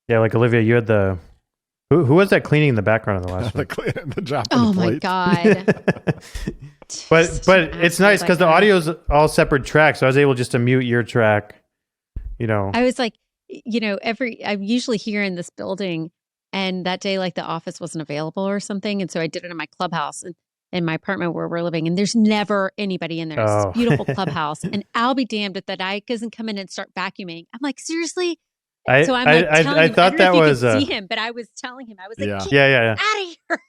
Yeah, like Olivia, you had the who was that cleaning in the background of the last one? the drop. Oh the my plate. God. But it's nice because the audio's all separate tracks, so I was able just to mute your track. I was like, I'm usually here in this building, and that day, like the office wasn't available or something, and so I did it in my clubhouse and in my apartment where we're living, and there's never anybody in there. It's Oh. this beautiful clubhouse, and I'll be damned if that guy doesn't come in and start vacuuming. I'm like, seriously? So I'm like telling him, thought I don't that know if was you could see him, but I was telling him, I was like, yeah. out of here.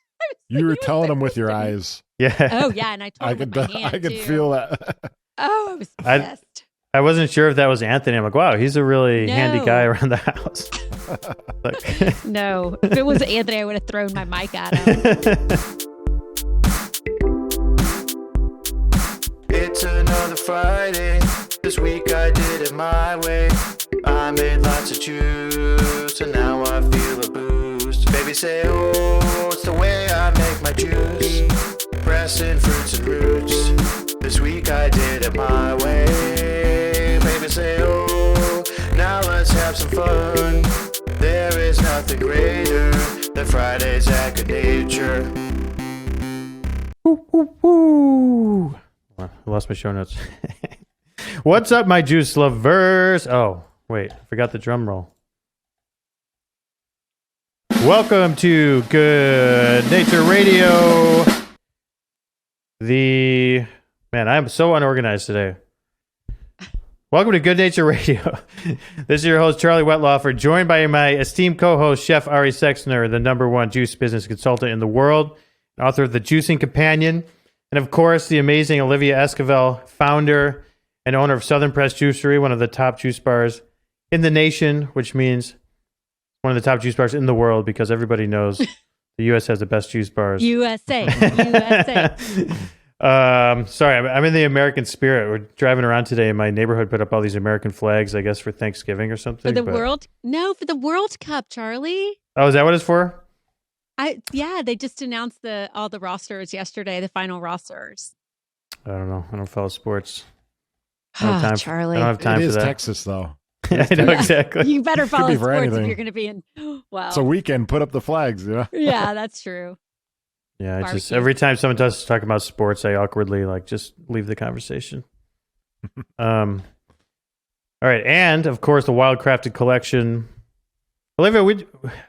You were telling him with your eyes. Yeah. Oh yeah, and I told him with my hand I could too. feel that. Oh, I was pissed. I wasn't sure if that was Anthony. I'm like, wow, he's a really handy No. guy around the house. No, if it was Anthony, I would have thrown my mic at him. It's another Friday. This week I did it my way. I made lots of juice and now I feel a boost. Baby say, oh, it's the way I make my juice. Pressing fruits and roots. This week I did it my way. Baby say, oh, now let's have some fun. There is nothing greater than Fridays at Goodnature. Woo. I lost my show notes. What's up, my juice lovers? Oh, wait, I forgot the drum roll. Welcome to Goodnature Radio. Man, I'm so unorganized today. Welcome to Goodnature Radio. This is your host, Charlie Wetlaufer, joined by my esteemed co-host, Chef Ari Sexner, the #1 juice business consultant in the world, author of The Juicing Companion, and of course, the amazing Olivia Esquivel, founder and owner of Southern Press Juicery, one of the top juice bars in the nation, which means one of the top juice bars in the world because everybody knows the U.S. has the best juice bars. USA. Sorry, I'm in the American spirit. We're driving around today, and my neighborhood put up all these American flags, I guess, for Thanksgiving or something. For the World? No, for the World Cup, Charlie. Oh, is that what it's for? Yeah, they just announced all the rosters yesterday, the final rosters. I don't know. I don't follow sports. Charlie. I don't have time It for is that. Texas, though. I know exactly. You better follow be for sports anything. if you're going to be in. Wow. It's a weekend. Put up the flags. Yeah. Yeah, that's true. Yeah, it's just Barbecue. every time someone does talk about sports, I awkwardly just leave the conversation. All right, and of course the Wildcrafted Collection. Olivia,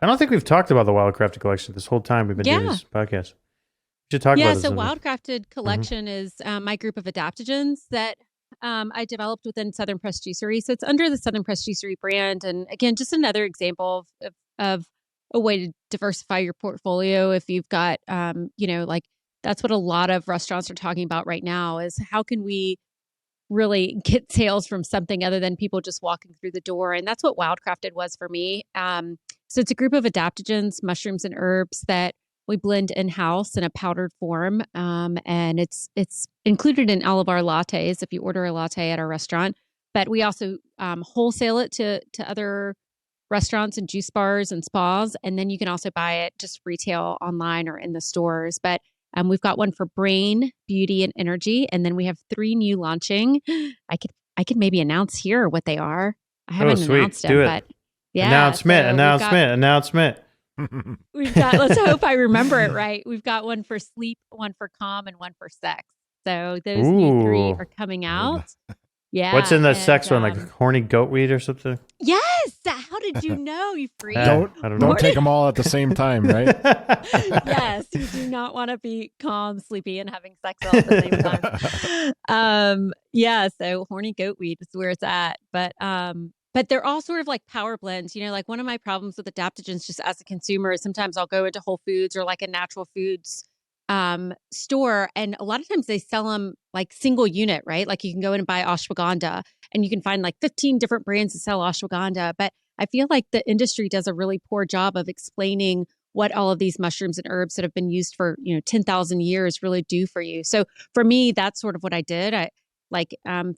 I don't think we've talked about the Wildcrafted Collection this whole time we've been doing this podcast. We should talk about this. So Wildcrafted Collection is my group of adaptogens that I developed within Southern Press Juicery. So it's under the Southern Press Juicery brand, and again, just another example of a way to diversify your portfolio. If you've got, that's what a lot of restaurants are talking about right now is how can we really get sales from something other than people just walking through the door. And that's what Wildcrafted was for me. So it's a group of adaptogens, mushrooms and herbs that we blend in-house in a powdered form. And it's included in all of our lattes if you order a latte at our restaurant. But we also wholesale it to other restaurants and juice bars and spas. And then you can also buy it just retail online or in the stores. But we've got one for brain, beauty, and energy. And then we have 3 new launching. I could maybe announce here what they are. I haven't announced them, but yeah. Announcement. We've got, let's hope I remember it right. We've got one for sleep, one for calm, and one for sex. So those new 3 are coming out. Yeah. What's in the sex one? Like horny goat weed or something? Yes. How did you know, you freak? I don't know. Don't take them all at the same time, right? Yes. You do not want to be calm, sleepy, and having sex all at the same time. So horny goat weed is where it's at. But they're all sort of like power blends. Like one of my problems with adaptogens just as a consumer is sometimes I'll go into Whole Foods or like a natural foods store, and a lot of times they sell them like single unit, right? Like you can go in and buy ashwagandha and you can find like 15 different brands that sell ashwagandha. But I feel like the industry does a really poor job of explaining what all of these mushrooms and herbs that have been used for 10,000 years really do for you. So for me, that's sort of what I did. I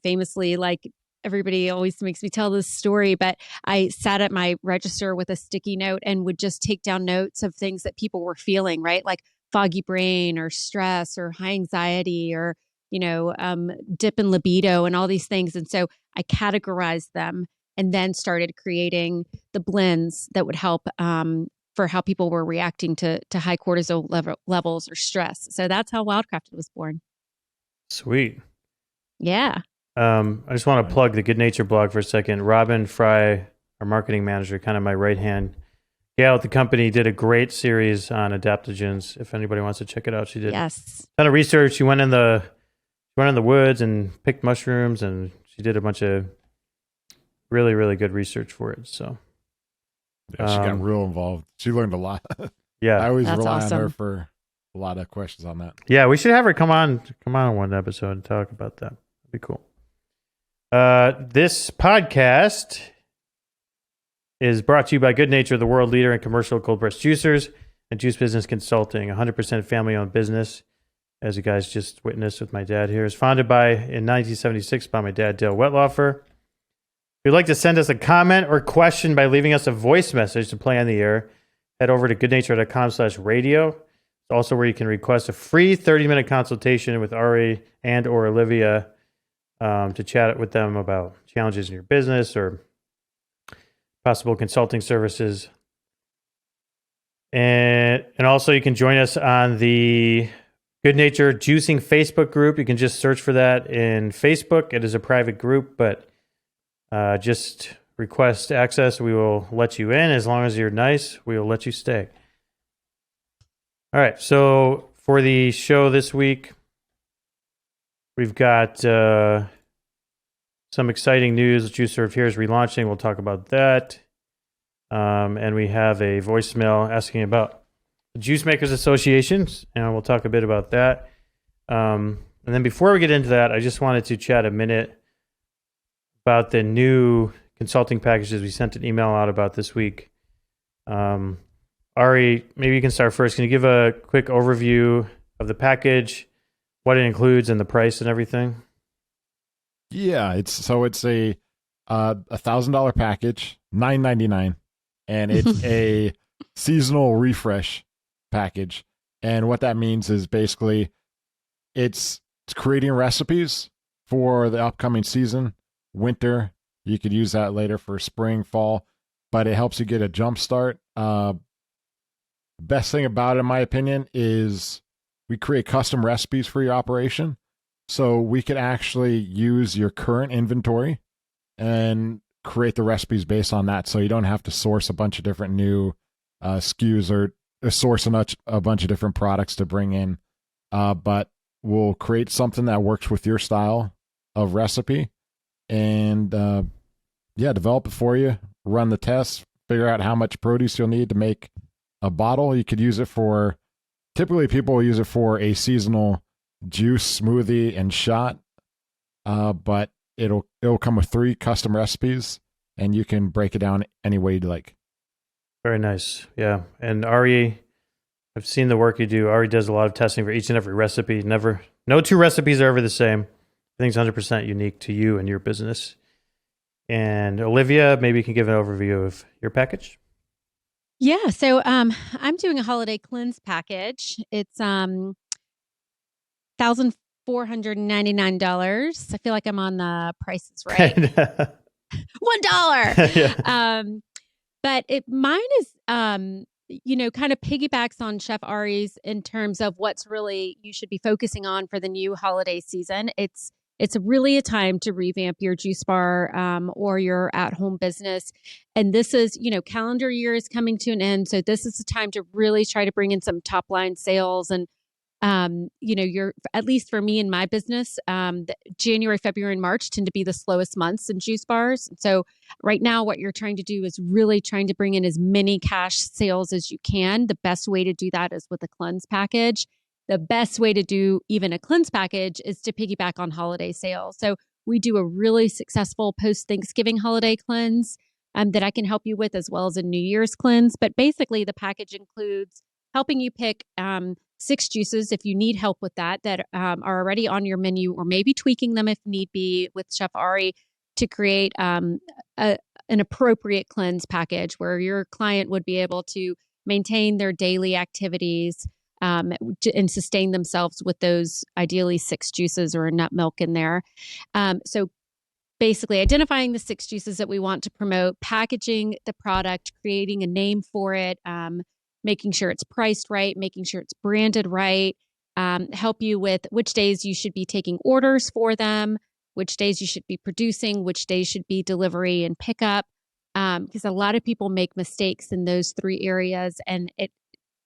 famously, like everybody always makes me tell this story, but I sat at my register with a sticky note and would just take down notes of things that people were feeling, right? Like foggy brain or stress or high anxiety or, dip in libido and all these things. And so I categorized them and then started creating the blends that would help for how people were reacting to high cortisol levels or stress. So that's how Wildcrafted was born. Sweet. Yeah. I just want to plug the Goodnature blog for a second. Robin Fry, our marketing manager, kind of my right hand gal at the company, did a great series on adaptogens. If anybody wants to check it out, she did a ton of research. She went in the woods and picked mushrooms, and she did a bunch of really, really good research for it. So yeah, she got real involved. She learned a lot. Yeah, I always That's rely awesome. on her for a lot of questions on that. yeah, we should have her come on one episode and talk about that. That'd be cool. This podcast is brought to you by Goodnature, the world leader in commercial cold press juicers and juice business consulting. 100% family owned business, as you guys just witnessed with my dad here. Is founded in 1976 by my dad, Dale Wetlaufer. If you'd like to send us a comment or question by leaving us a voice message to play on the air, head over to goodnature.com/radio. It's also where you can request a free 30-minute consultation with Ari and or Olivia to chat with them about challenges in your business or possible consulting services. And also you can join us on the Goodnature Juicing Facebook group. You can just search for that in Facebook. It is a private group, but just request access. We will let you in. As long as you're nice, we will let you stay. All right. So for the show this week, we've got some exciting news. Juice Serve Here is relaunching. We'll talk about that. And we have a voicemail asking about the Juice Makers Association, and we'll talk a bit about that. And then before we get into that, I just wanted to chat a minute about the new consulting packages we sent an email out about this week. Ari, maybe you can start first. Can you give a quick overview of the package, what it includes, and the price and everything? Yeah, it's a $1,000 package, $9.99, and it's a seasonal refresh package. And what that means is basically it's creating recipes for the upcoming season, winter. You could use that later for spring, fall, but it helps you get a jump start. Best thing about it, in my opinion, is we create custom recipes for your operation. So we could actually use your current inventory and create the recipes based on that. So you don't have to source a bunch of different new SKUs or source a bunch of different products to bring in. But we'll create something that works with your style of recipe and develop it for you, run the tests, figure out how much produce you'll need to make a bottle. You could use it for, typically people will use it for a seasonal juice, smoothie, and shot. But it'll come with 3 custom recipes, and you can break it down any way you'd like. Very nice. Yeah. And Ari, I've seen the work you do. Ari does a lot of testing for each and every recipe. No 2 recipes are ever the same. I think it's 100% unique to you and your business. And Olivia, maybe you can give an overview of your package. Yeah. So I'm doing a holiday cleanse package. It's $1,499. I feel like I'm on the Price is Right. $1. Yeah. But mine is kind of piggybacks on Chef Ari's in terms of what's really you should be focusing on for the new holiday season. It's really a time to revamp your juice bar or your at-home business. And this is, calendar year is coming to an end. So this is the time to really try to bring in some top line sales. And, you're, at least for me in my business, January, February, and March tend to be the slowest months in juice bars. So right now, what you're trying to do is really trying to bring in as many cash sales as you can. The best way to do that is with a cleanse package. The best way to do even a cleanse package is to piggyback on holiday sales. So we do a really successful post-Thanksgiving holiday cleanse that I can help you with, as well as a New Year's cleanse. But basically, the package includes helping you pick 6 juices if you need help with that are already on your menu, or maybe tweaking them if need be with Chef Ari to create an appropriate cleanse package where your client would be able to maintain their daily activities and sustain themselves with those ideally 6 juices or a nut milk in there. So basically identifying the 6 juices that we want to promote, packaging the product, creating a name for it, making sure it's priced right, making sure it's branded right, help you with which days you should be taking orders for them, which days you should be producing, which days should be delivery and pickup. Because a lot of people make mistakes in those 3 areas, and it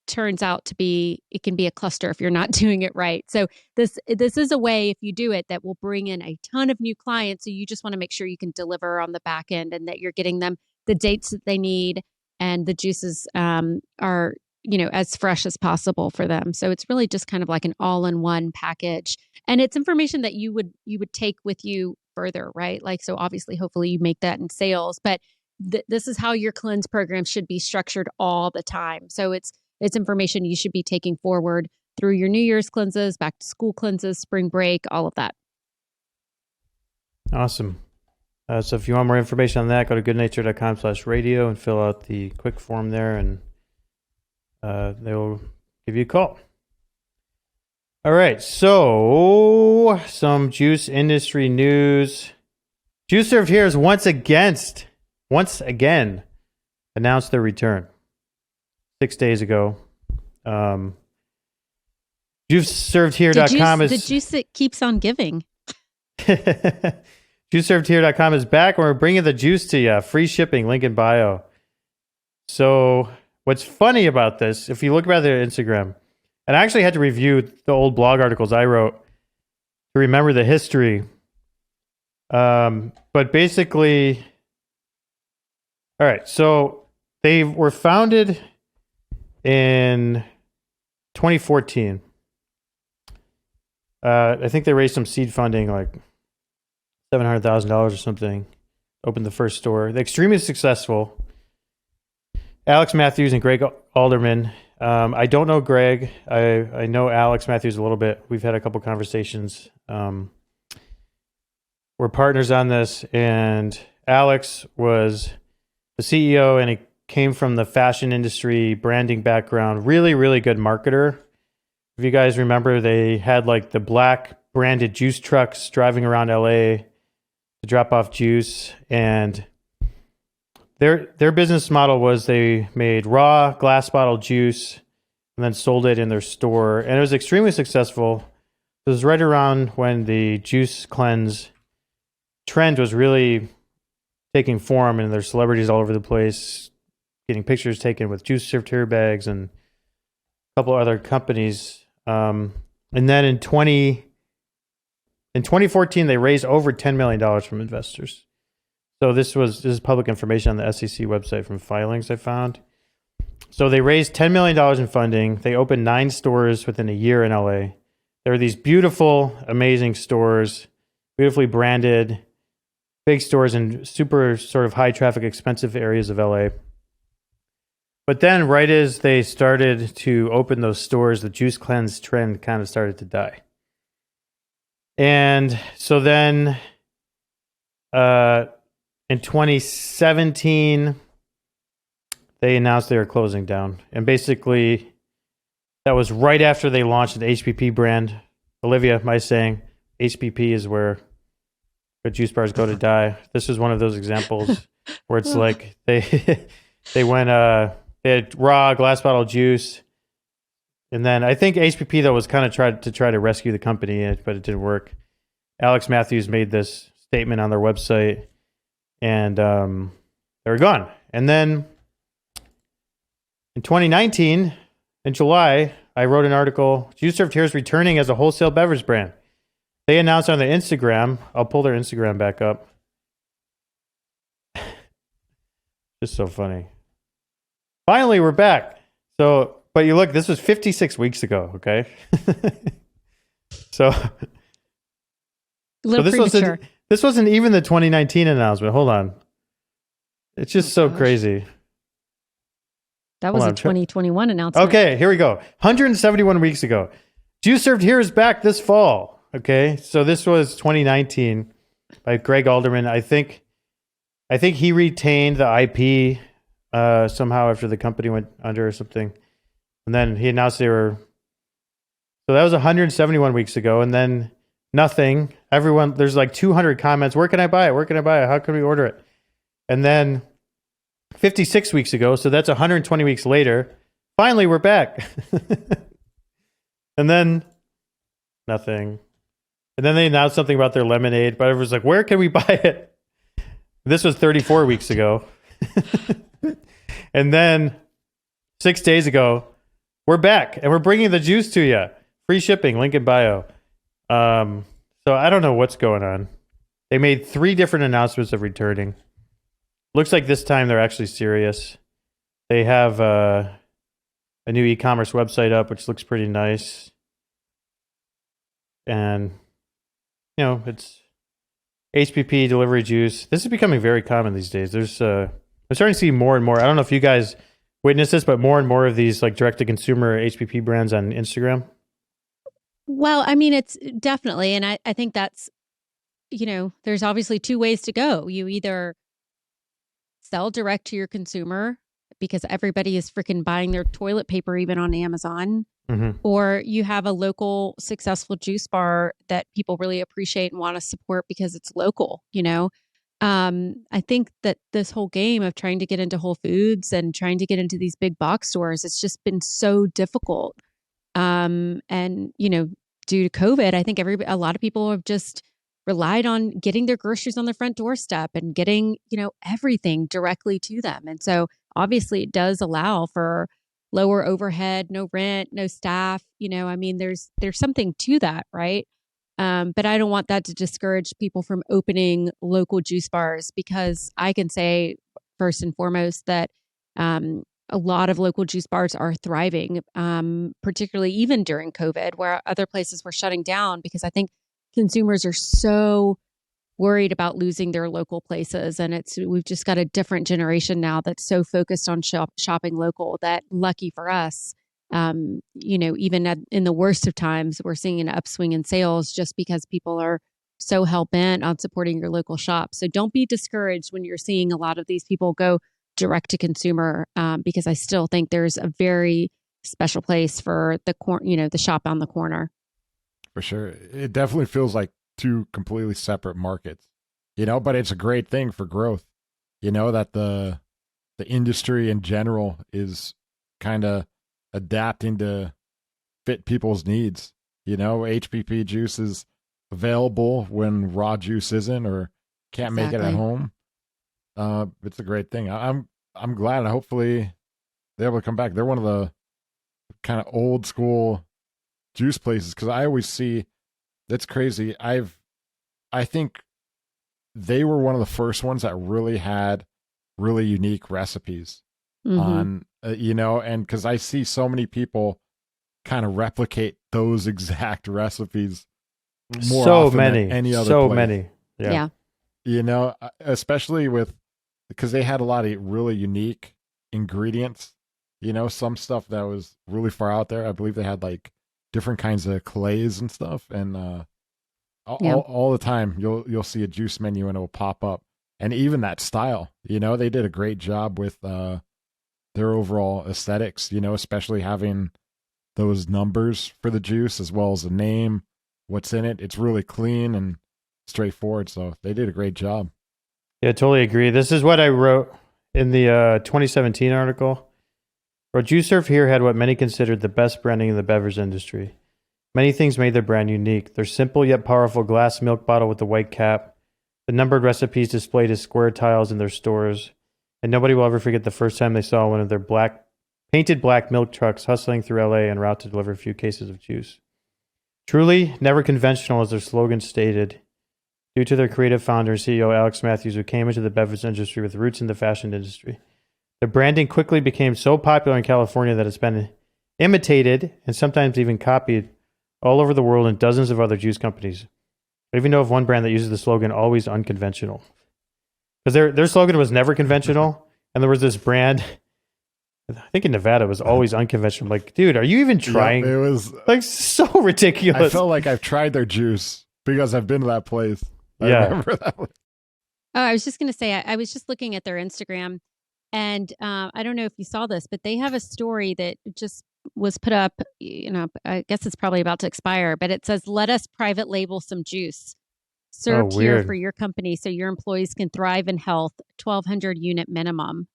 turns out to be, it can be a cluster if you're not doing it right. So this is a way, if you do it, that will bring in a ton of new clients. So you just want to make sure you can deliver on the back end and that you're getting them the dates that they need, and the juices are, as fresh as possible for them. So it's really just kind of like an all-in-one package, and it's information that you would take with you further, right? Like, so obviously, hopefully you make that in sales, but this is how your cleanse program should be structured all the time. So it's information you should be taking forward through your New Year's cleanses, back to school cleanses, spring break, all of that. Awesome. So if you want more information on that, go to goodnature.com/radio and fill out the quick form there, and they will give you a call. All right. So some juice industry news. Juice Served Here is once again announced their return 6 days ago. JuiceServedHere.com is the juice that keeps on giving. JuiceServedHere.com is back, and we're bringing the juice to you. Free shipping, link in bio. So what's funny about this, if you look at their Instagram, and I actually had to review the old blog articles I wrote to remember the history. But basically, all right, so they were founded in 2014. I think they raised some seed funding, like $700,000 or something. Opened the first store. They're extremely successful. Alex Matthews and Greg Alderman. I don't know Greg. I know Alex Matthews a little bit. We've had a couple conversations. We're partners on this, and Alex was the CEO, and he came from the fashion industry, branding background. Really, really good marketer. If you guys remember, they had like the black branded juice trucks driving around LA to drop off juice, and their business model was they made raw glass bottle juice and then sold it in their store, and it was extremely successful. It was right around when the juice cleanse trend was really taking form, and there's celebrities all over the place getting pictures taken with Juice Served Here bags and a couple other companies. And then in 2014, they raised over $10 million from investors. So this is public information on the SEC website from filings I found. So they raised $10 million in funding. They opened 9 stores within a year in LA. There are these beautiful, amazing stores, beautifully branded, big stores in super sort of high traffic, expensive areas of LA. But then right as they started to open those stores, the juice cleanse trend kind of started to die. And so then in 2017, they announced they were closing down. And basically, that was right after they launched an HPP brand. Olivia, my saying, HPP is where juice bars go to die. This is one of those examples where it's like they went they had raw glass bottle juice, and then I think HPP though was kind of try to rescue the company, but it didn't work. Alex Matthews made this statement on their website, and they were gone. And then in 2019, in July, I wrote an article. Juice Served Here is returning as a wholesale beverage brand. They announced on their Instagram. I'll pull their Instagram back up. Just so funny. Finally, we're back. So, but you look, this was 56 weeks ago, okay? So this wasn't even the 2019 announcement. Hold on. It's just so crazy. That was a 2021 announcement. Okay, here we go. 171 weeks ago. Juice Served Here is back this fall. Okay, so this was 2019 by Greg Alderman. I think he retained the IP somehow after the company went under or something. And then he announced they were... So that was 171 weeks ago. And then nothing. everyone, there's like 200 comments. Where can I buy it? Where can I buy it? How can we order it? And then 56 weeks ago, so that's 120 weeks later, finally we're back. And then nothing. And then they announced something about their lemonade, but everyone's like, where can we buy it? This was 34 weeks ago. And then 6 days ago, we're back and we're bringing the juice to you. Free shipping, link in bio. So I don't know what's going on. They made 3 different announcements of returning. Looks like this time they're actually serious. They have a new e-commerce website up, which looks pretty nice. And, it's HPP delivery juice. This is becoming very common these days. There's I'm starting to see more and more. I don't know if you guys witness this, but more and more of these like direct-to-consumer HPP brands on Instagram. Well, I mean, it's definitely, and I think that's, there's obviously 2 ways to go. You either sell direct to your consumer because everybody is freaking buying their toilet paper even on Amazon, or you have a local successful juice bar that people really appreciate and want to support because it's local, I think that this whole game of trying to get into Whole Foods and trying to get into these big box stores, it's just been so difficult. And, due to COVID, I think a lot of people have just relied on getting their groceries on their front doorstep and getting, everything directly to them. And so obviously it does allow for lower overhead, no rent, no staff, there's something to that, right? But I don't want that to discourage people from opening local juice bars, because I can say first and foremost that, a lot of local juice bars are thriving, particularly even during COVID, where other places were shutting down, because I think consumers are so worried about losing their local places. And we've just got a different generation now that's so focused on shopping local that, lucky for us, even in the worst of times, we're seeing an upswing in sales just because people are so hell-bent on supporting your local shop. So don't be discouraged when you're seeing a lot of these people go direct to consumer, because I still think there's a very special place for the shop on the corner. For sure. It definitely feels like 2 completely separate markets, but it's a great thing for growth, that the industry in general is kind of adapting to fit people's needs. HPP juice is available when raw juice isn't, or can't make it at home. It's a great thing. I'm glad, and hopefully they're able to come back. They're one of the kind of old school juice places, because I always see, that's crazy. I think they were one of the first ones that really had really unique recipes on, and because I see so many people kind of replicate those exact recipes more often than any other place. Yeah. Especially because they had a lot of really unique ingredients, some stuff that was really far out there. I believe they had like different kinds of clays and stuff. And all the time you'll see a juice menu and it will pop up. And even that style, they did a great job with their overall aesthetics, especially having those numbers for the juice as well as the name, what's in it. It's really clean and straightforward. So they did a great job. Yeah, totally agree. This is what I wrote in the 2017 article. JuiceSurf here had what many considered the best branding in the beverage industry. Many things made their brand unique. Their simple yet powerful glass milk bottle with the white cap, the numbered recipes displayed as square tiles in their stores, and nobody will ever forget the first time they saw one of their painted black milk trucks hustling through LA en route to deliver a few cases of juice. Truly never conventional, as their slogan stated, due to their creative founder and CEO Alex Matthews, who came into the beverage industry with roots in the fashion industry. The branding quickly became so popular in California that it's been imitated and sometimes even copied all over the world in dozens of other juice companies. I even know of one brand that uses the slogan "always unconventional," because their slogan was never conventional, and there was this brand, I think in Nevada, was always unconventional. I'm like, dude, are you even trying? Yep, it was like so ridiculous. I felt like I've tried their juice because I've been to that place. I remember that one. Oh, I was just going to say, I was just looking at their Instagram, and I don't know if you saw this, but they have a story that just was put up, I guess it's probably about to expire, but it says, "Let us private label some juice." served here weird. for your company so your employees can thrive in health, 1,200 unit minimum.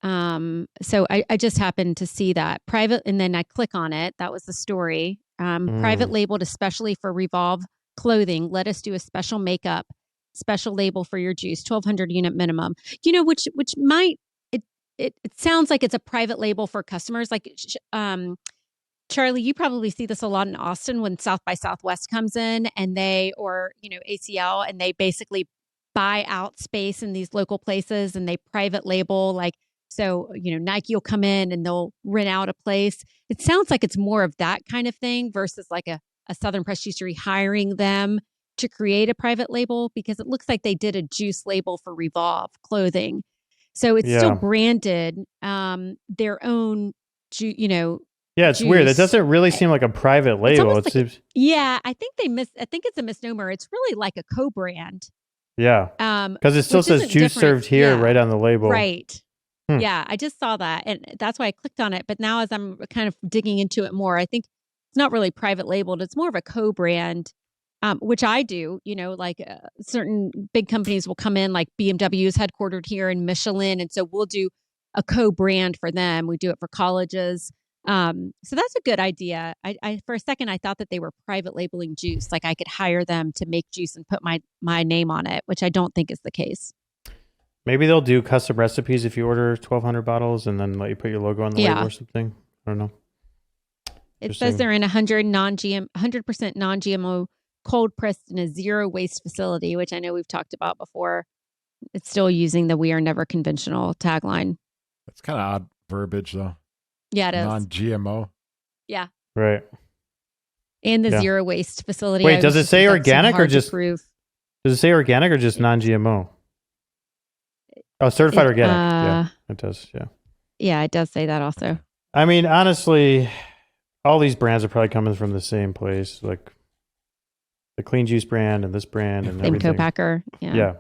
So I just happened to see that private, and then I click on it. That was the story. Private labeled especially for Revolve clothing. Let us do a special makeup, special label for your juice, 1,200 unit minimum. Which might it sounds like it's a private label for customers. Like, Charlie, you probably see this a lot in Austin when South by Southwest comes in and ACL, and they basically buy out space in these local places and they private label, like, so, Nike will come in and they'll rent out a place. It sounds like it's more of that kind of thing versus like a Southern Press Juicery hiring them to create a private label, because it looks like they did a juice label for Revolve clothing. So it's still branded their own, Yeah, it's weird. It doesn't really seem like a private label. I think I think it's a misnomer. It's really like a co-brand. Yeah. Because it still says juice served here right on the label. Right. Yeah, I just saw that, and that's why I clicked on it. But now, as I'm kind of digging into it more, I think it's not really private labeled. It's more of a co-brand, which I do. Certain big companies will come in, like BMW is headquartered here in Michelin, and so we'll do a co-brand for them. We do it for colleges. So that's a good idea. I for a second I thought that they were private labeling juice, like I could hire them to make juice and put my name on it, which I don't think is the case. Maybe they'll do custom recipes if you order 1,200 bottles and then let you put your logo on the label or something. I don't know. It says they're in 100% non-GMO, cold pressed in a zero waste facility, which I know we've talked about before. It's still using the "We are never conventional" tagline. That's kind of odd verbiage, though. Yeah, it is. Non-GMO. Yeah. Right. And the zero waste facility. Wait, does it say organic or just does it say organic or just non-GMO? Oh, certified organic. Yeah, it does. Yeah. Yeah, it does say that also. I mean, honestly, all these brands are probably coming from the same place, like the Clean Juice brand and this brand and same everything. co-packer. Yeah.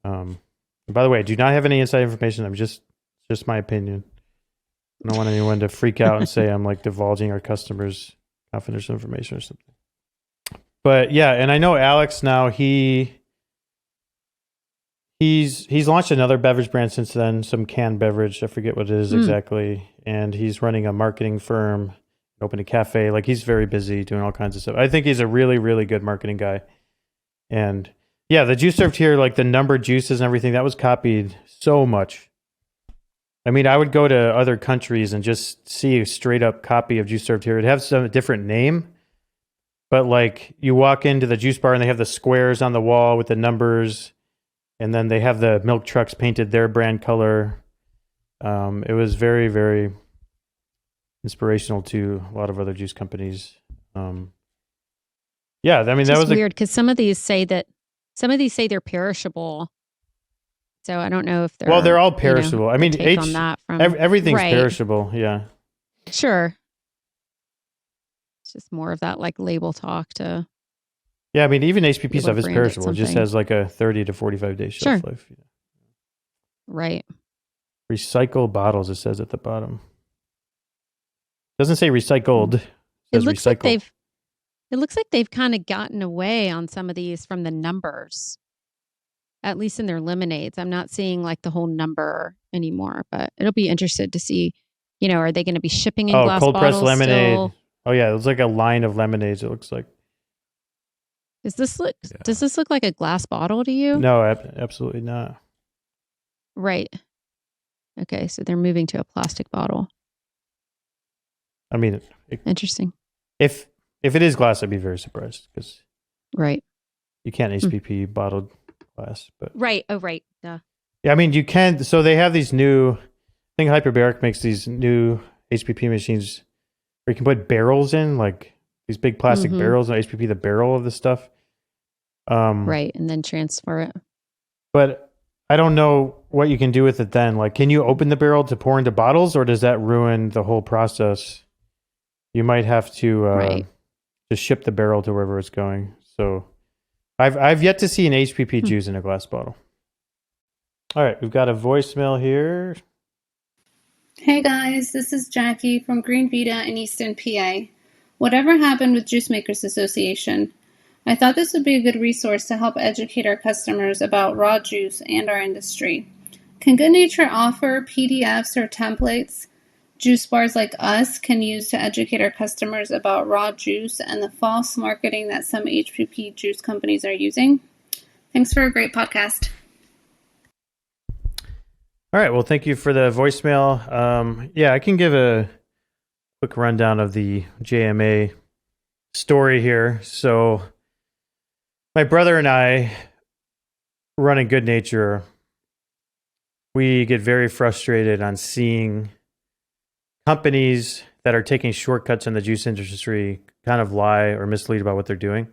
And by the way, I do not have any inside information. I'm just my opinion. I don't want anyone to freak out and say I'm like divulging our customers' confidential information or something. But yeah, and I know Alex now, he's launched another beverage brand since then, some canned beverage. I forget what it is exactly. And he's running a marketing firm, opened a cafe. Like, he's very busy doing all kinds of stuff. I think he's a really, really good marketing guy. And yeah, the juice served here, like the numbered juices and everything, that was copied so much. I mean, I would go to other countries and just see a straight up copy of juice served here. It'd have some different name, but like you walk into the juice bar and they have the squares on the wall with the numbers, and then they have the milk trucks painted their brand color. It was very, very inspirational to a lot of other juice companies. Yeah, I mean, that was weird because some of these say they're perishable. So I don't know if they're all perishable. I mean, everything's right. perishable. Yeah, sure. It's just more of that like label talk to. Yeah, I mean, even HPP stuff is perishable. It just has like a 30 to 45 day shelf life. Yeah. Right. Recycle bottles, it says at the bottom. It doesn't say recycled. It looks recycle. It looks like they've kind of gotten away on some of these from the numbers, at least in their lemonades. I'm not seeing like the whole number anymore, but it'll be interested to see, are they going to be shipping in glass cold bottles pressed lemonade. still? Oh yeah, it was like a line of lemonades, it looks like. Does this look like a glass bottle to you? No, absolutely not. Right. Okay, so they're moving to a plastic bottle. I mean, interesting. If it is glass, I'd be very surprised because you can't HPP bottled glass. But right. Oh, right. Duh. Yeah, I mean, you can. So they have these new. I think Hyperbaric makes these new HPP machines where you can put barrels in, like these big plastic barrels, and HPP the barrel of the stuff. Right, and then transfer it. But I don't know what you can do with it then. Like, can you open the barrel to pour into bottles, or does that ruin the whole process? You might have to just ship the barrel to wherever it's going. So I've yet to see an HPP juice in a glass bottle. All right, we've got a voicemail here. Hey guys, this is Jackie from Green Vita in Easton, PA. Whatever happened with Juice Makers Association? I thought this would be a good resource to help educate our customers about raw juice and our industry. Can Goodnature offer PDFs or templates juice bars like us can use to educate our customers about raw juice and the false marketing that some HPP juice companies are using? Thanks for a great podcast. All right. Well, thank you for the voicemail. Yeah, I can give a quick rundown of the JMA story here. So my brother and I running Goodnature, we get very frustrated on seeing companies that are taking shortcuts in the juice industry kind of lie or mislead about what they're doing.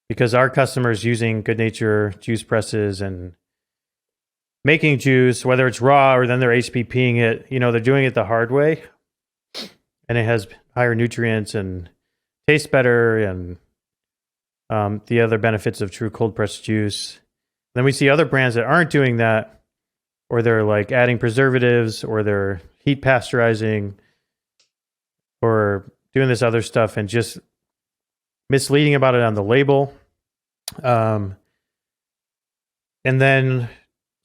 Because our customers using Goodnature juice presses and making juice, whether it's raw or then they're HPPing it, they're doing it the hard way. And it has higher nutrients and tastes better and the other benefits of true cold pressed juice. Then we see other brands that aren't doing that, or they're like adding preservatives, or they're heat pasteurizing, or doing this other stuff and just misleading about it on the label. And then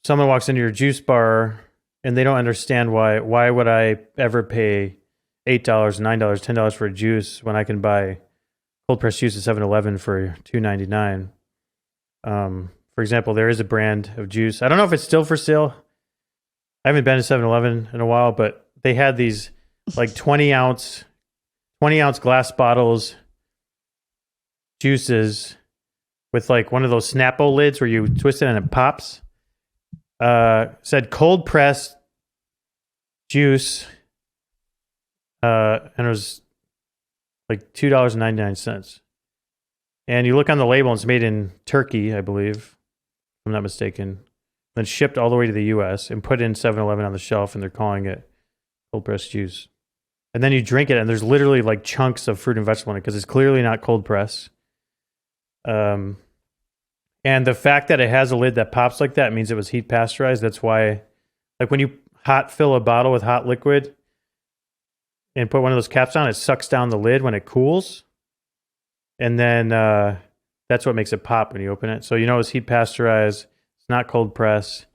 someone walks into your juice bar and they don't understand why would I ever pay $8, $9, $10 for a juice when I can buy cold pressed juice at 7-Eleven for $2.99. For example, there is a brand of juice. I don't know if it's still for sale. I haven't been to 7-Eleven in a while, but they had these like 20 ounce glass bottles juices with like one of those Snappo lids where you twist it and it pops. Said cold pressed juice, and it was like $2.99. And you look on the label, and it's made in Turkey, I believe, if I'm not mistaken. Then shipped all the way to the U.S. and put in 7-Eleven on the shelf, and they're calling it cold pressed juice. And then you drink it, and there's literally like chunks of fruit and vegetable in it because it's clearly not cold press. And the fact that it has a lid that pops like that means it was heat pasteurized. That's why, like when you hot fill a bottle with hot liquid and put one of those caps on, it sucks down the lid when it cools. And then that's what makes it pop when you open it. So it's heat pasteurized. It's not cold press.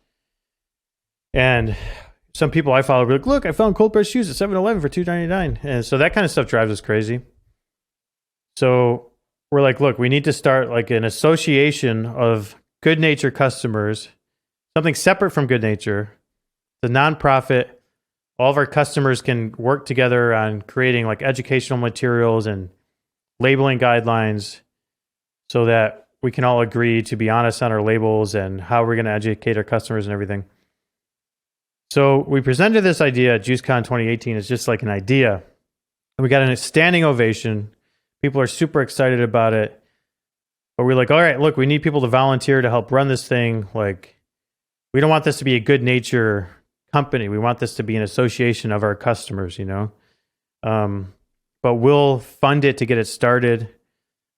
And some people I follow be like, look, I found cold pressed juice at 7-Eleven for $2.99. And so that kind of stuff drives us crazy. So we're like, look, we need to start like an association of Goodnature customers, something separate from Goodnature, the nonprofit. All of our customers can work together on creating like educational materials and labeling guidelines so that we can all agree to be honest on our labels and how we're going to educate our customers and everything. So we presented this idea at JuiceCon 2018 as just like an idea. And we got a standing ovation. People are super excited about it. But we're like, all right, look, we need people to volunteer to help run this thing. Like, we don't want this to be a Goodnature company. We want this to be an association of our customers, but we'll fund it to get it started.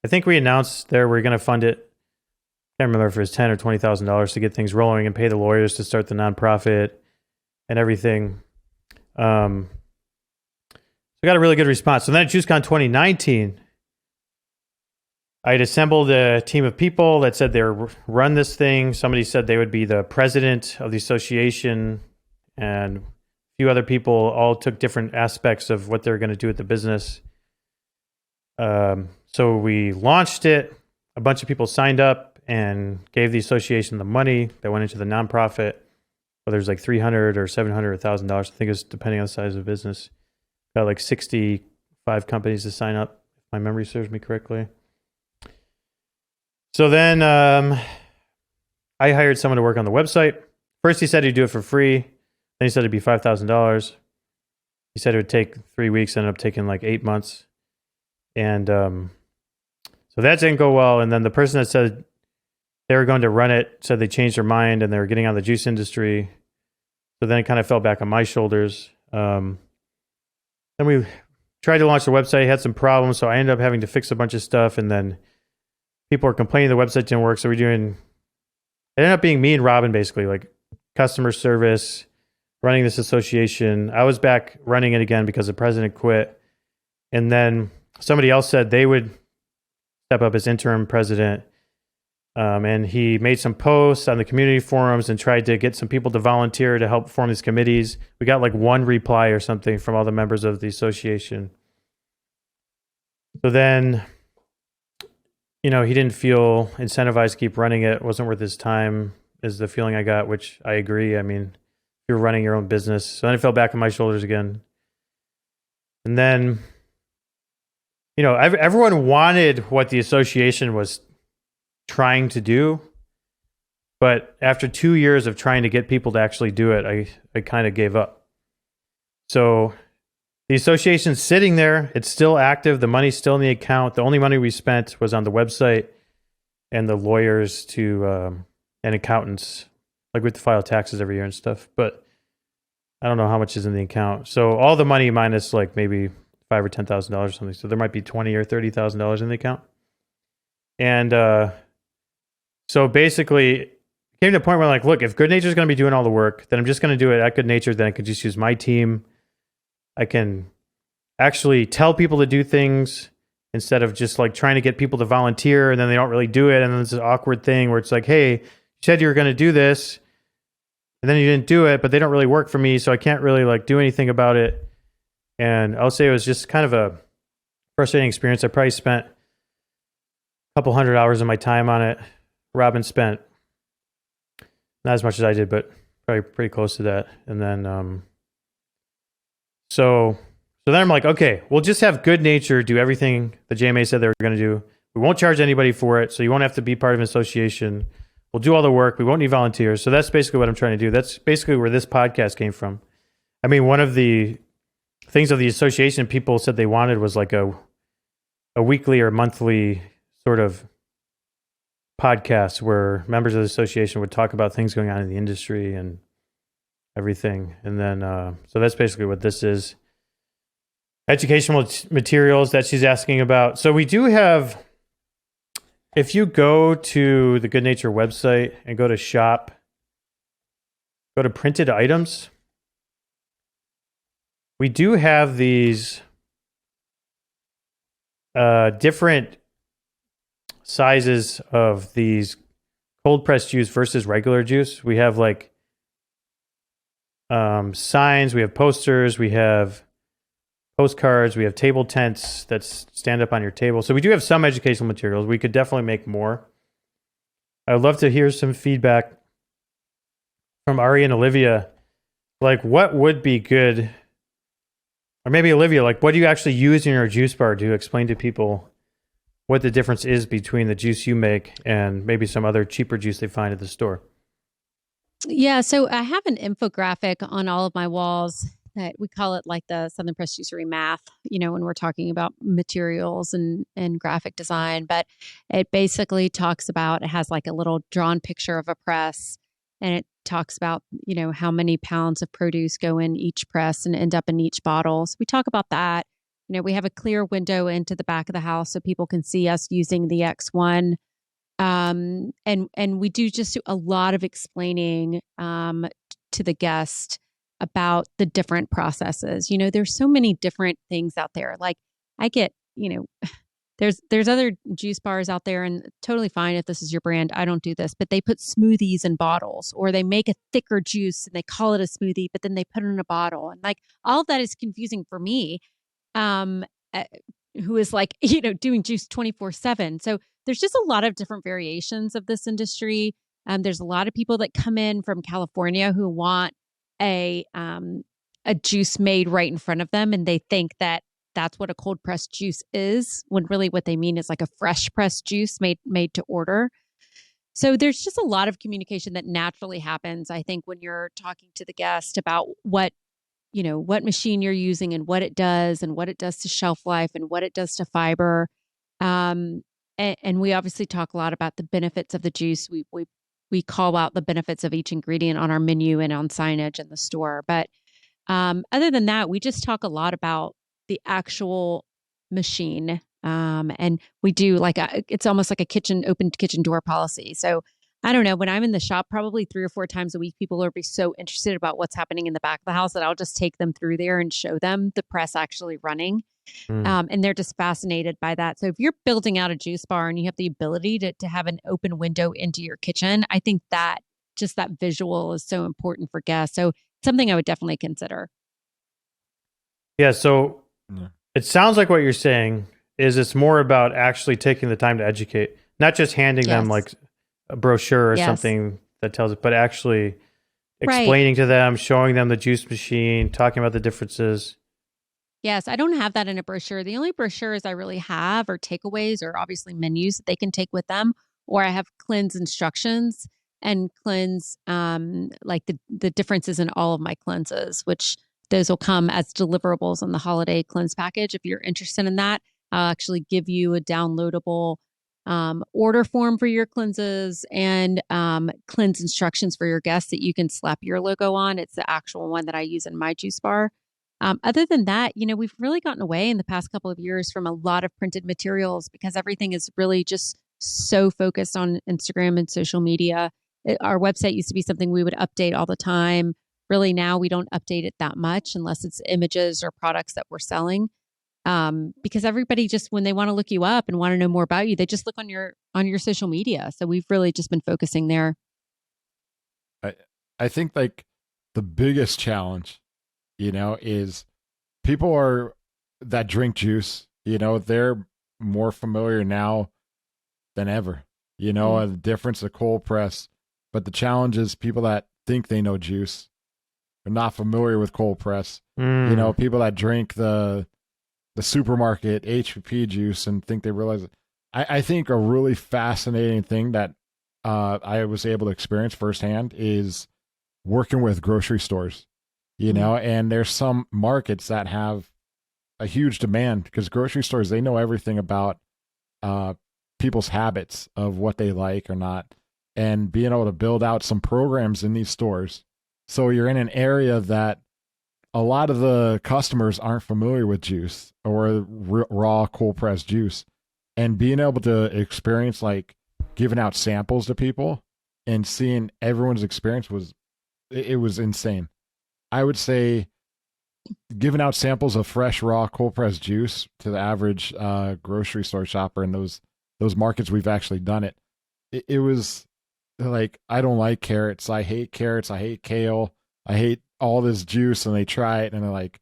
I think we announced there we're going to fund it. I can't remember if it was $10,000 or $20,000 to get things rolling and pay the lawyers to start the nonprofit and everything. We got a really good response. So then at JuiceCon 2019, I had assembled a team of people that said they would run this thing. Somebody said they would be the president of the association, and a few other people all took different aspects of what they're going to do with the business. So we launched it. A bunch of people signed up and gave the association the money that went into the nonprofit. Whether it's like $300 or $700 or $1,000, I think it was depending on the size of the business. Got like 65 companies to sign up, if my memory serves me correctly. So then I hired someone to work on the website. First, he said he'd do it for free. Then he said it'd be $5,000. He said it would take 3 weeks. Ended up taking like 8 months. And so that didn't go well. And then the person that said they were going to run it said they changed their mind and they were getting out of the juice industry. So then it kind of fell back on my shoulders. Then we tried to launch the website, had some problems. So I ended up having to fix a bunch of stuff. And then people were complaining the website didn't work. So it ended up being me and Robin, basically, like customer service, running this association. I was back running it again because the president quit. And then somebody else said they would step up as interim president. And he made some posts on the community forums and tried to get some people to volunteer to help form these committees. We got like one reply or something from all the members of the association. So then, he didn't feel incentivized to keep running it. It wasn't worth his time, is the feeling I got, which I agree. I mean, you're running your own business. So then it fell back on my shoulders again. And then, everyone wanted what the association was trying to do, but after 2 years of trying to get people to actually do it, I kind of gave up. So the association's sitting there, it's still active, the money's still in the account. The only money we spent was on the website and the lawyers and accountants, like we have to file taxes every year and stuff, but I don't know how much is in the account. So all the money minus like maybe $5,000 or $10,000 or something, so there might be $20,000 or $30,000 in the account. And so basically, it came to a point where like, look, if Goodnature is going to be doing all the work, then I'm just going to do it at Goodnature. Then I could just use my team. I can actually tell people to do things instead of just like trying to get people to volunteer and then they don't really do it. And then it's an awkward thing where it's like, hey, you said you were going to do this and then you didn't do it, but they don't really work for me. So I can't really like do anything about it. And I'll say it was just kind of a frustrating experience. I probably spent a couple hundred hours of my time on it. Robin spent not as much as I did, but probably pretty close to that. And then, so then I'm like, okay, we'll just have Goodnature do everything the JMA said they were going to do. We won't charge anybody for it, so you won't have to be part of an association. We'll do all the work. We won't need volunteers. So that's basically what I'm trying to do. That's basically where this podcast came from. I mean, one of the things of the association people said they wanted was like a weekly or monthly sort of podcast where members of the association would talk about things going on in the industry and everything. And then, so that's basically what this is. Educational materials that she's asking about. So we do have, if you go to the Goodnature website and go to shop, go to printed items, we do have these different sizes of these cold pressed juice versus regular juice. We have like signs, we have posters, we have postcards, we have table tents that stand up on your table. So we do have some educational materials. We could definitely make more. I would love to hear some feedback from Ari and Olivia. Like, what would be good? Or maybe Olivia, like, what do you actually use in your juice bar to explain to people what the difference is between the juice you make and maybe some other cheaper juice they find at the store? Yeah, so I have an infographic on all of my walls that we call it like the Southern Press Juicery math, when we're talking about materials and graphic design. But it basically talks about, it has like a little drawn picture of a press, and it talks about, how many pounds of produce go in each press and end up in each bottle. So we talk about that. We have a clear window into the back of the house so people can see us using the X1. And we do just a lot of explaining to the guest about the different processes. There's so many different things out there. Like I get, there's other juice bars out there, and totally fine if this is your brand. I don't do this, but they put smoothies in bottles, or they make a thicker juice and they call it a smoothie, but then they put it in a bottle. And like all of that is confusing for me, who is like, doing juice 24/7. So there's just a lot of different variations of this industry. There's a lot of people that come in from California who want a juice made right in front of them, and they think that that's what a cold pressed juice is, when really what they mean is like a fresh pressed juice made to order. So there's just a lot of communication that naturally happens, I think, when you're talking to the guest about what machine you're using and what it does to shelf life and what it does to fiber. And we obviously talk a lot about the benefits of the juice. We call out the benefits of each ingredient on our menu and on signage in the store. But other than that, we just talk a lot about the actual machine. And we do it's almost like open kitchen door policy. So I don't know, when I'm in the shop, probably 3 or 4 times a week, people will be so interested about what's happening in the back of the house that I'll just take them through there and show them the press actually running. Mm. And they're just fascinated by that. So if you're building out a juice bar and you have the ability to have an open window into your kitchen, I think that just that visual is so important for guests. So something I would definitely consider. Yeah, so Yeah. it sounds like what you're saying is it's more about actually taking the time to educate, not just handing them Yes. like a brochure or Yes. something that tells it, but actually Right. explaining to them, showing them the juice machine, talking about the differences. Yes, I don't have that in a brochure. The only brochures I really have are takeaways or obviously menus that they can take with them, or I have cleanse instructions and cleanse like the differences in all of my cleanses, which those will come as deliverables on the holiday cleanse package. If you're interested in that, I'll actually give you a downloadable order form for your cleanses and cleanse instructions for your guests that you can slap your logo on. It's the actual one that I use in my juice bar. Other than that, we've really gotten away in the past couple of years from a lot of printed materials because everything is really just so focused on Instagram and social media. Our website used to be something we would update all the time. Really now we don't update it that much unless it's images or products that we're selling. Because everybody just, when they want to look you up and want to know more about you, they just look on your social media. So we've really just been focusing there. I think like the biggest challenge, is people that drink juice, they're more familiar now than ever, and the difference of cold press. But the challenge is people that think they know juice are not familiar with cold press. People that drink the supermarket HPP juice and think they realize it. I think a really fascinating thing that I was able to experience firsthand is working with grocery stores. And there's some markets that have a huge demand because grocery stores, they know everything about people's habits of what they like or not, and being able to build out some programs in these stores. So you're in an area that a lot of the customers aren't familiar with juice or raw cold pressed juice, and being able to experience like giving out samples to people and seeing everyone's experience was insane. I would say giving out samples of fresh, raw, cold pressed juice to the average grocery store shopper in those markets we've actually done it. It was like, I don't like carrots. I hate carrots. I hate kale. I hate all this juice. And they try it and they're like,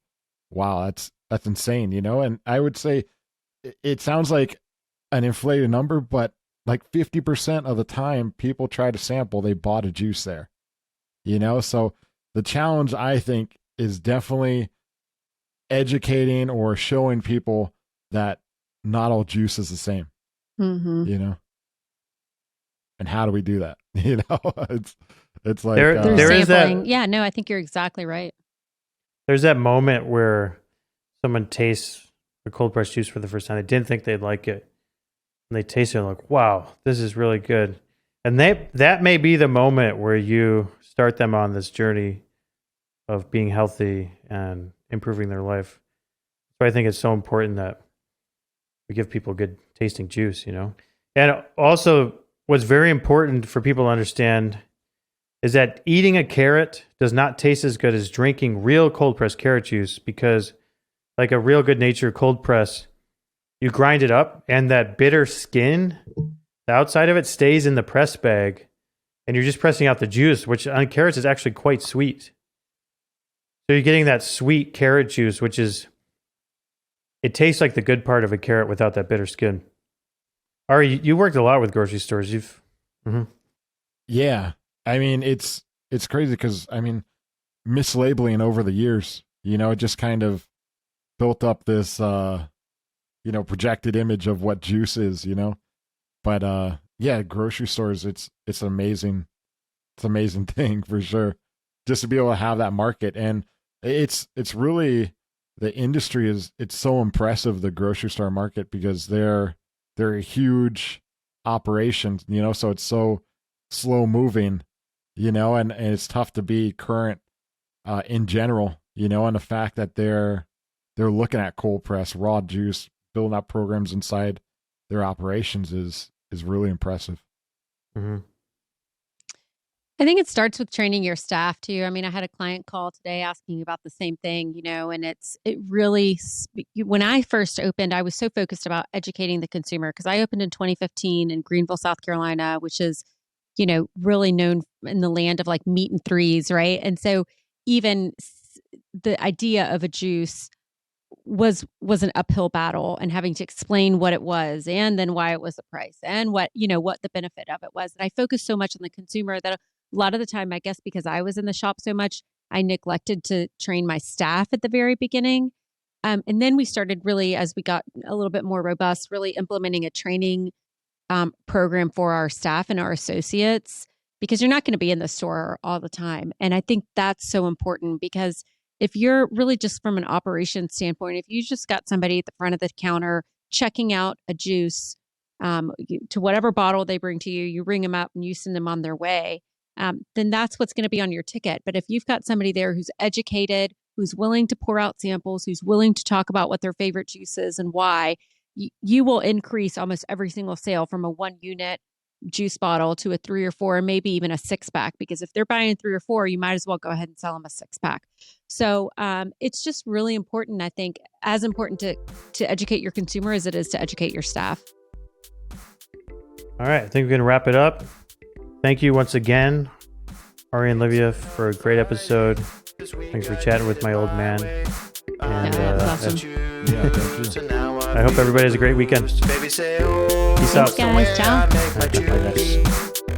wow, that's insane, And I would say it sounds like an inflated number, but like 50% of the time people try to sample, they bought a juice there, So the challenge, I think, is definitely educating or showing people that not all juice is the same, And how do we do that? It's like there is that. Yeah, no, I think you're exactly right. There's that moment where someone tastes the cold pressed juice for the first time. They didn't think they'd like it, and they taste it and like, wow, this is really good. And that may be the moment where you start them on this journey of being healthy and improving their life. So I think it's so important that we give people good tasting juice, And also what's very important for people to understand is that eating a carrot does not taste as good as drinking real cold pressed carrot juice, because like a real Goodnature cold press, you grind it up and that bitter skin, the outside of it stays in the press bag, and you're just pressing out the juice, which on carrots is actually quite sweet. So you're getting that sweet carrot juice, which is, it tastes like the good part of a carrot without that bitter skin. Ari, you worked a lot with grocery stores. Yeah. I mean, it's crazy because, mislabeling over the years, it just kind of built up this, projected image of what juice is, But yeah, grocery stores, it's an amazing thing for sure, just to be able to have that market. And it's really, the industry it's so impressive, the grocery store market, because they're a huge operation, so it's so slow moving, and it's tough to be current in general, and the fact that they're looking at cold press raw juice, building up programs inside their operations is really impressive. Mm-hmm. I think it starts with training your staff too. I mean, I had a client call today asking about the same thing, and it really, when I first opened, I was so focused about educating the consumer because I opened in 2015 in Greenville, South Carolina, which is, really known in the land of like meat and threes, right? And so even the idea of a juice was an uphill battle, and having to explain what it was and then why it was the price and what the benefit of it was. And I focused so much on the consumer that a lot of the time, I guess because I was in the shop so much, I neglected to train my staff at the very beginning. And then we started really, as we got a little bit more robust, really implementing a training program for our staff and our associates, because you're not going to be in the store all the time. And I think that's so important, because if you're really just from an operations standpoint, if you just got somebody at the front of the counter checking out a juice to whatever bottle they bring to you, you ring them up and you send them on their way, then that's what's going to be on your ticket. But if you've got somebody there who's educated, who's willing to pour out samples, who's willing to talk about what their favorite juice is and why, you will increase almost every single sale from a 1 unit juice bottle to a 3 or 4, and maybe even a 6-pack, because if they're buying 3 or 4, you might as well go ahead and sell them a 6-pack. So it's just really important, I think, as important to educate your consumer as it is to educate your staff. All right, I think we're going to wrap it up. Thank you once again, Ari and Livia, for a great episode. Thanks for chatting with my old man. And That's awesome. Yeah, thank you. I hope everybody has a great weekend. Peace out. Thanks, guys. Ciao.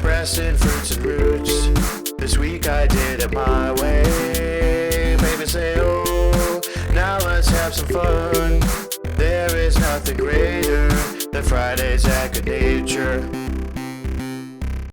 Pressing fruits and roots. This week I did it my way. Baby say, oh, now let's have some fun. There is nothing greater than Fridays at Goodnature.